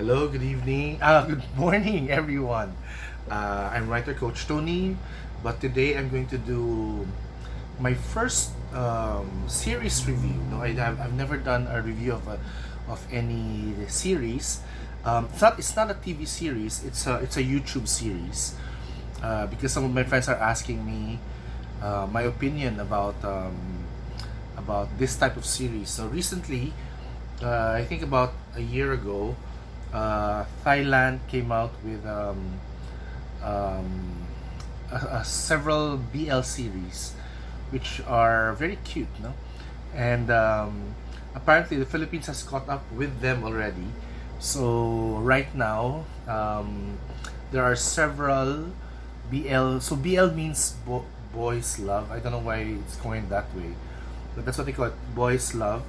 Hello, good evening, good morning, everyone. I'm writer coach Tony, but today I'm going to do my first series review. No, I've never done a review of any series. It's not a TV series. It's a YouTube series. Because some of my friends are asking me my opinion about this type of series. So recently, I think about a year ago, Thailand came out with um, several BL series, which are very cute, no? And apparently, the Philippines has caught up with them already. So right now, there are several BL. So BL means boys love. I don't know why it's going that way, but that's what they call it, boys love.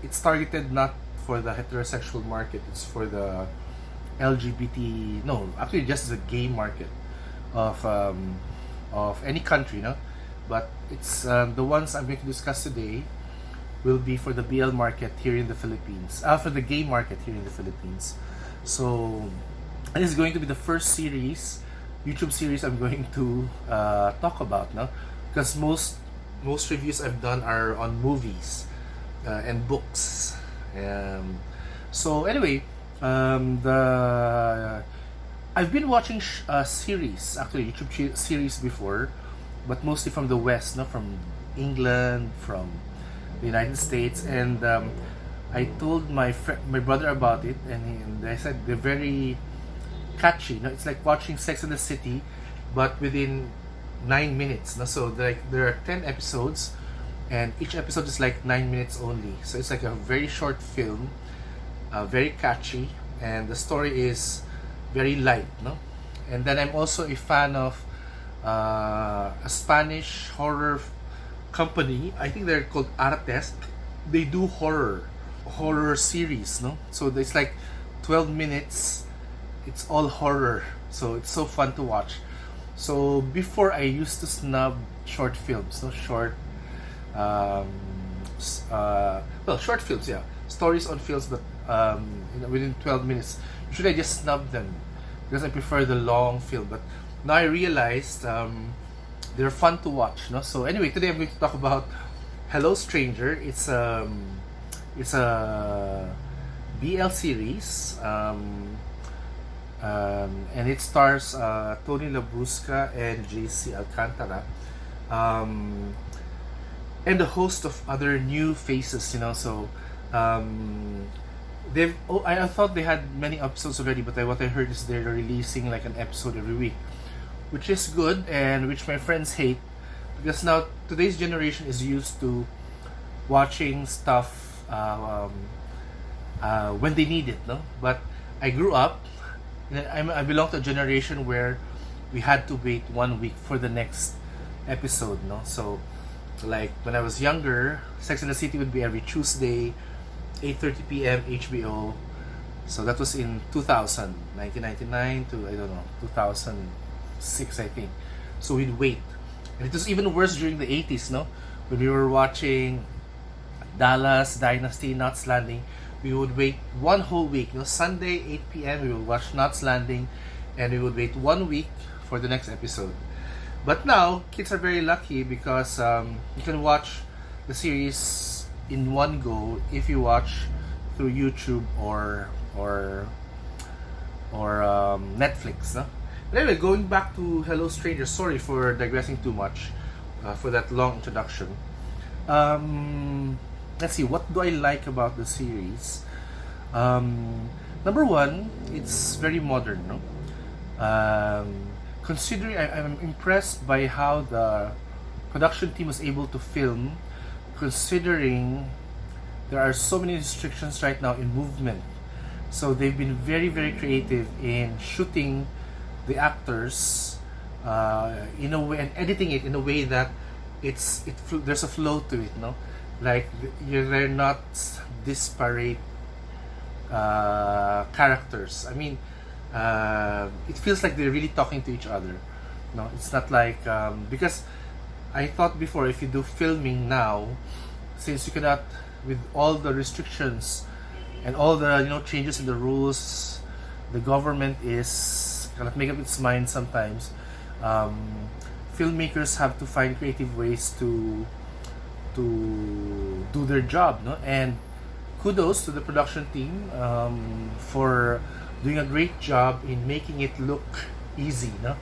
It's targeted not for the heterosexual market, it's for the LGBT, no, actually just the gay market of any country, no? But it's the ones I'm going to discuss today will be for the BL market here in the Philippines, for the gay market here in the Philippines. So this is going to be the first series, YouTube series I'm going to talk about, no? Because most reviews I've done are on movies and books. So anyway, the I've been watching series, actually YouTube series before, but mostly from the West, not from England, from the United States, and I told my brother about it, and I said they're very catchy. No, it's like watching Sex and the City, but within 9 minutes. No, so there are 10 episodes, and each episode is like 9 minutes only. So it's like a very short film, very catchy, and the story is very light, no? And then I'm also a fan of a Spanish horror company. I think they're called Artes. They do horror series, no? So it's like 12 minutes. It's all horror, so it's so fun to watch. So before, I used to snub short films, no, um, short films, yeah, stories on films, but within 12 minutes. Usually I just snub them because I prefer the long film. But now I realized they're fun to watch, no? So anyway, today I'm going to talk about Hello Stranger. It's a BL series. And it stars Tony Labrusca and JC Alcantara, and a host of other new faces. So they've. Oh, I thought they had many episodes already, but what I heard is they're releasing like an episode every week, which is good, and which my friends hate, because now today's generation is used to watching stuff when they need it, no? But I grew up. I belong to a generation where we had to wait 1 week for the next episode, no? So, like when I was younger, Sex and the City would be every Tuesday, 8:30 p.m. HBO. So that was in 2000, 1999 to, I don't know, 2006, I think. So we'd wait, and it was even worse during the 80s, no? When we were watching Dallas, Dynasty, Knots Landing. We would wait 1 whole week. Sunday 8 p.m. we would watch Knots Landing, and we would wait 1 week for the next episode. But now kids are very lucky because you can watch the series in one go if you watch through YouTube or Netflix. No? But anyway, going back to Hello Stranger. Sorry for digressing too much for that long introduction. Let's see, what do I like about the series? Number one, it's very modern, no? Considering, I'm impressed by how the production team was able to film, considering there are so many restrictions right now in movement. So they've been very, very creative in shooting the actors in a way, and editing it in a way that there's a flow to it, no? Like they're not disparate characters. I mean, it feels like they're really talking to each other. No, it's not like because I thought before, if you do filming now, since you cannot, with all the restrictions and all the changes in the rules, the government is kind of make up its mind sometimes. Um, Filmmakers have to find creative ways to do their job, no? And kudos to the production team for doing a great job in making it look easy, no?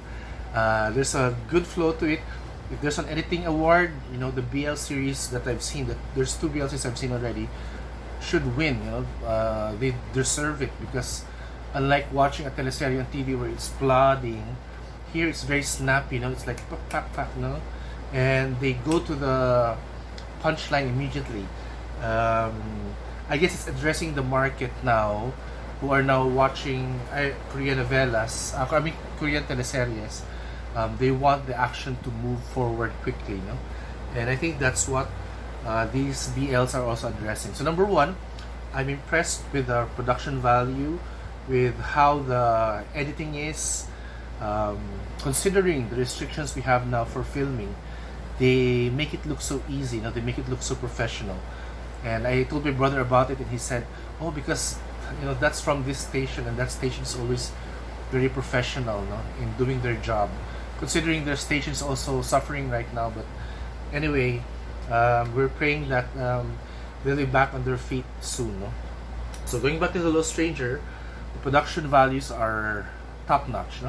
There's a good flow to it. If there's an editing award, the BL series that I've seen, that there's two BL series I've seen already, should win. They deserve it because unlike watching a teleserye on TV where it's plodding, here it's very snappy. It's like pak pak pak, no, and they go to the punchline immediately. I guess it's addressing the market now, who are now watching Korean novelas. Korean teleseries. They want the action to move forward quickly, and I think that's what these BLs are also addressing. So number one, I'm impressed with the production value, with how the editing is. Considering the restrictions we have now for filming, they make it look so easy. They make it look so professional. And I told my brother about it, and he said, "Oh, because that's from this station, and that station is always very professional, in doing their job." Considering their station is also suffering right now, but anyway, we're praying that they'll be back on their feet soon. So going back to The Lost Stranger, the production values are top notch.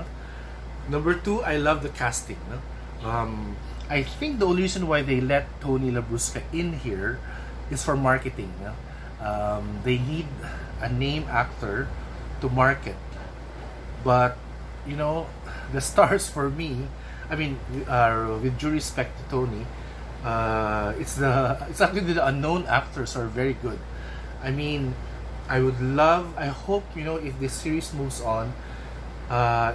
Number two, I love the casting. I think the only reason why they let Tony Labrusca in here is for marketing. They need a name actor to market, but the stars for me, with due respect to Tony, it's actually the unknown actors are very good. I hope if this series moves on,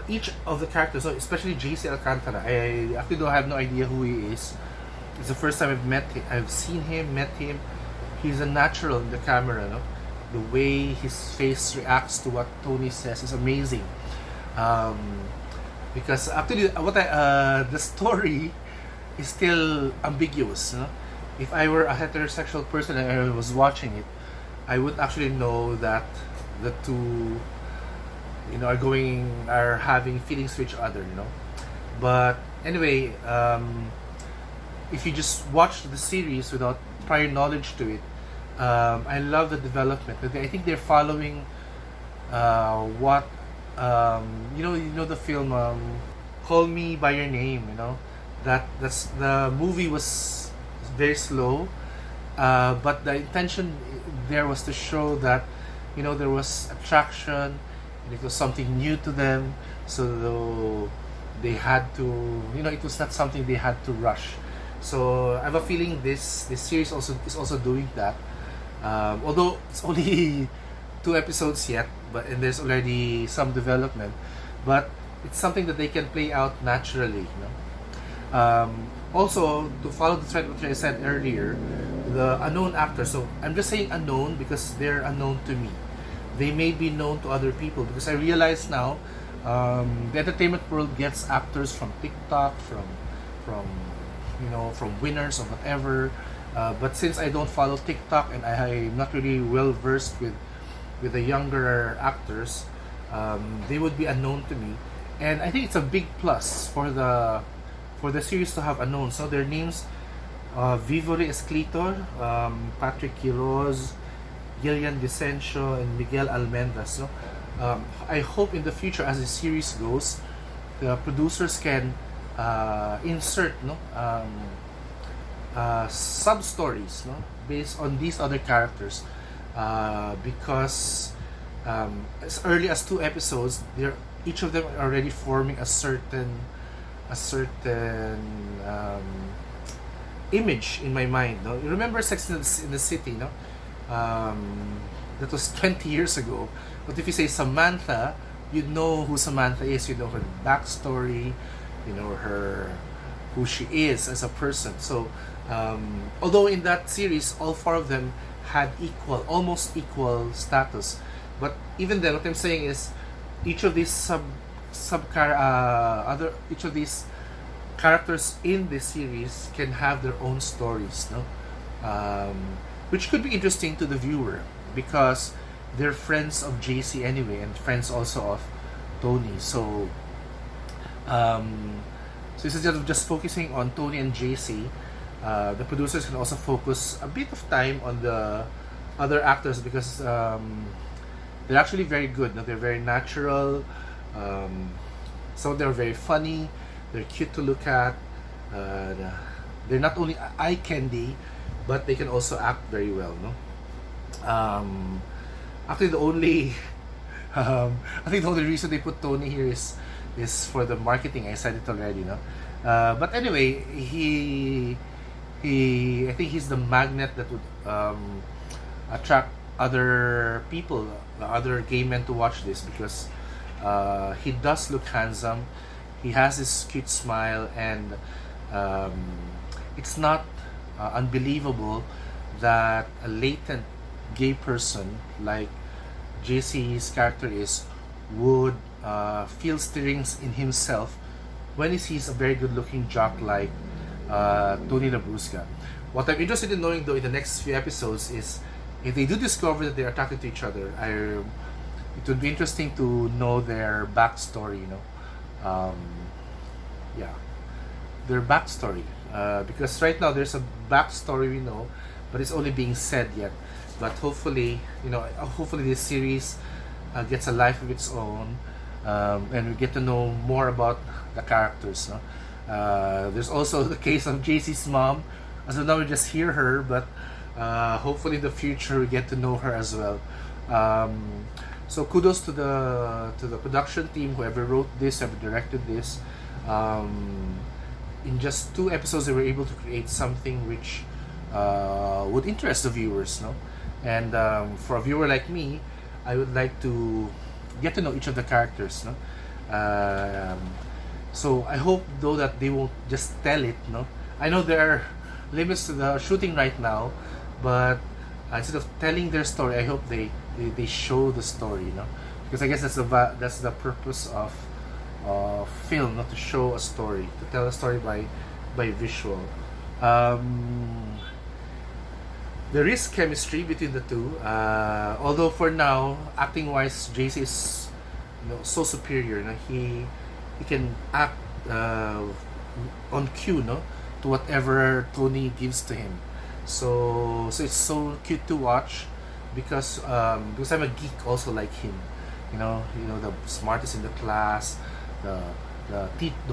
each of the characters, especially JC Alcantara, I actually have no idea who he is. It's the first time I've seen him, met him. He's a natural in the camera, The way his face reacts to what Tony says is amazing. Because actually, the story is still ambiguous. If I were a heterosexual person and I was watching it, I would actually know that the two, are having feelings for each other. But anyway, if you just watch the series without prior knowledge to it, I love the development. I think they're following what the film Call Me by Your Name. That's the movie was very slow, but the intention there was to show that there was attraction, and it was something new to them. So they had to, it was not something they had to rush. So I have a feeling this series is also doing that. Although it's only 2 episodes yet, and there's already some development, but it's something that they can play out naturally. Also, to follow the thread which I said earlier, the unknown actors. So I'm just saying unknown because they're unknown to me. They may be known to other people because I realize now the entertainment world gets actors from TikTok, from winners or whatever. But since I don't follow TikTok and I'm not really well versed with the younger actors, they would be unknown to me, and I think it's a big plus for the series to have unknown. So their names: Vivore Esclitor, Patrick Quiroz, Gillian Vicencio, and Miguel Almendra. So I hope in the future, as the series goes, the producers can insert sub stories based on these other characters, because as early as 2 episodes, each of them are already forming a certain image in my mind. You remember Sex in the City, that was 20 years ago. But if you say Samantha, you'd know who Samantha is. You know her backstory. You know who she is as a person. So although in that series all 4 of them had almost equal status, but even then, what I'm saying is each of these each of these characters in this series can have their own stories, which could be interesting to the viewer, because they're friends of JC anyway, and friends also of Tony. Um, so instead of just focusing on Tony and JC, the producers can also focus a bit of time on the other actors, because they're actually very good. No? They're very natural. Um, some of them are very funny. They're cute to look at. Uh, they're not only eye candy, but they can also act very well. No, actually the only I think the only reason they put Tony here is for the marketing. I said it already. No, but anyway, he I think he's the magnet that would attract other people, other gay men to watch this, because he does look handsome. He has this cute smile, and um, it's not unbelievable that a latent gay person like JC's character is would feel stirrings in himself when he sees a very good looking jock like Tony Labrusca. What I'm interested in knowing though in the next few episodes is if they do discover that they're attracted to each other, it would be interesting to know their backstory, yeah, their backstory. Because right now there's a backstory we know, but it's only being said yet. But hopefully, hopefully this series gets a life of its own, and we get to know more about the characters. No? There's also the case of JC's mom. As of now, we just hear her, but hopefully in the future we get to know her as well. So kudos to the production team, whoever wrote this, whoever directed this. In just 2 episodes, they were able to create something which would interest the viewers, no? And for a viewer like me, I would like to get to know each of the characters, no? So I hope though that they won't just tell it, no? I know there are limits to the shooting right now, but instead of telling their story, I hope they show the story, no? Because I guess that's the purpose of film, not to show a story, to tell a story by visual. There is chemistry between the two, although for now, acting wise, JC is so superior. No? He can act on cue, no, to whatever Tony gives to him. So it's so cute to watch because I'm a geek also like him. The smartest in the class, the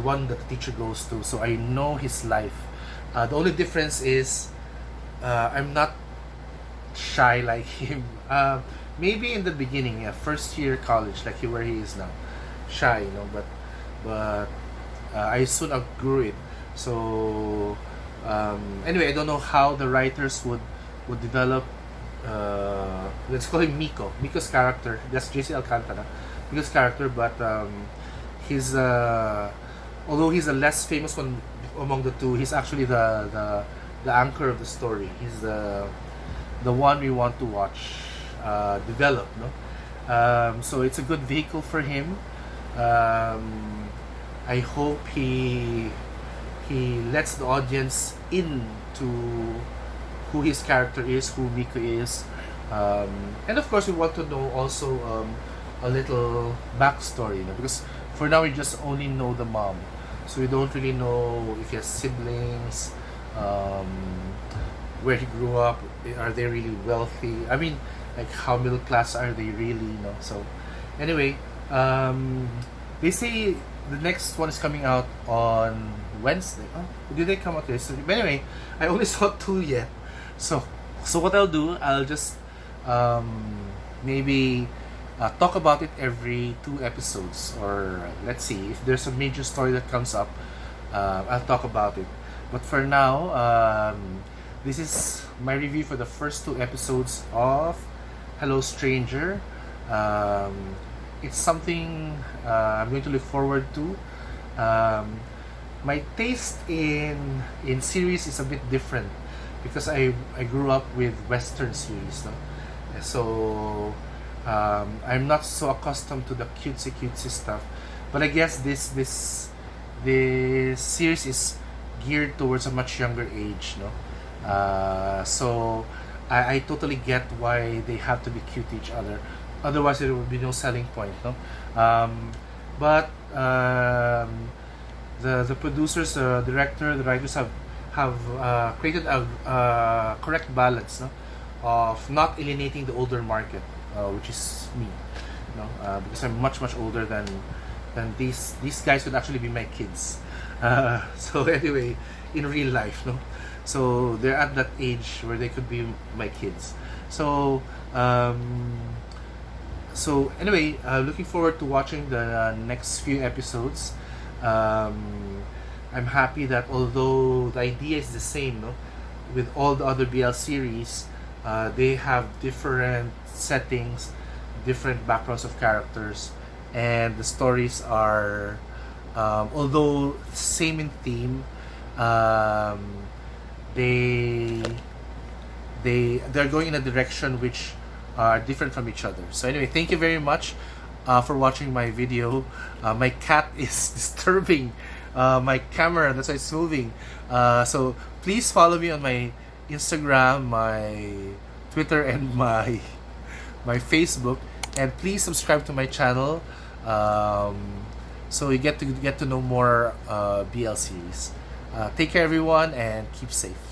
one that the teacher goes to. So I know his life. The only difference is I'm not shy like him. Maybe in the beginning, yeah, first year college, like where he is now, shy, but I soon outgrew it. So anyway, I don't know how the writers would develop. Let's call him Miko's character. That's JC Alcantara, Miko's character, but he's although he's a less famous one among the two, he's actually the anchor of the story. He's the one we want to watch develop, no? So it's a good vehicle for him. I hope he lets the audience into who his character is, who Miko is, and of course we want to know also a little backstory, because for now we just only know the mom, so we don't really know if he has siblings, where he grew up, are they really wealthy? I mean, like how middle class are they really? So anyway, they say the next one is coming out on Wednesday. Oh, did they come out yesterday? But anyway, I only saw 2 yet. So what I'll do, I'll just maybe talk about it every 2 episodes, or let's see if there's a major story that comes up. I'll talk about it. But for now, this is my review for the first 2 episodes of Hello Stranger. It's something I'm going to look forward to. My taste in series is a bit different because I grew up with Western series, no? So I'm not so accustomed to the cutesy stuff. But I guess this series is geared towards a much younger age, no? So I totally get why they have to be cute to each other. Otherwise, there would be no selling point, no. But the producers, the director, the writers have created a correct balance, no, of not alienating the older market, which is me, because I'm much older than these guys would actually be my kids. So anyway, in real life, no. So they're at that age where they could be my kids. So anyway, looking forward to watching the next few episodes. I'm happy that although the idea is the same, no, with all the other BL series, they have different settings, different backgrounds of characters, and the stories are, although same in theme, they they're going in a direction which are different from each other. So anyway, thank you very much for watching my video. My cat is disturbing my camera, that's why it's moving. So please follow me on my Instagram, my Twitter, and my Facebook, and please subscribe to my channel, so you get to know more BL series. Take care, everyone, and keep safe.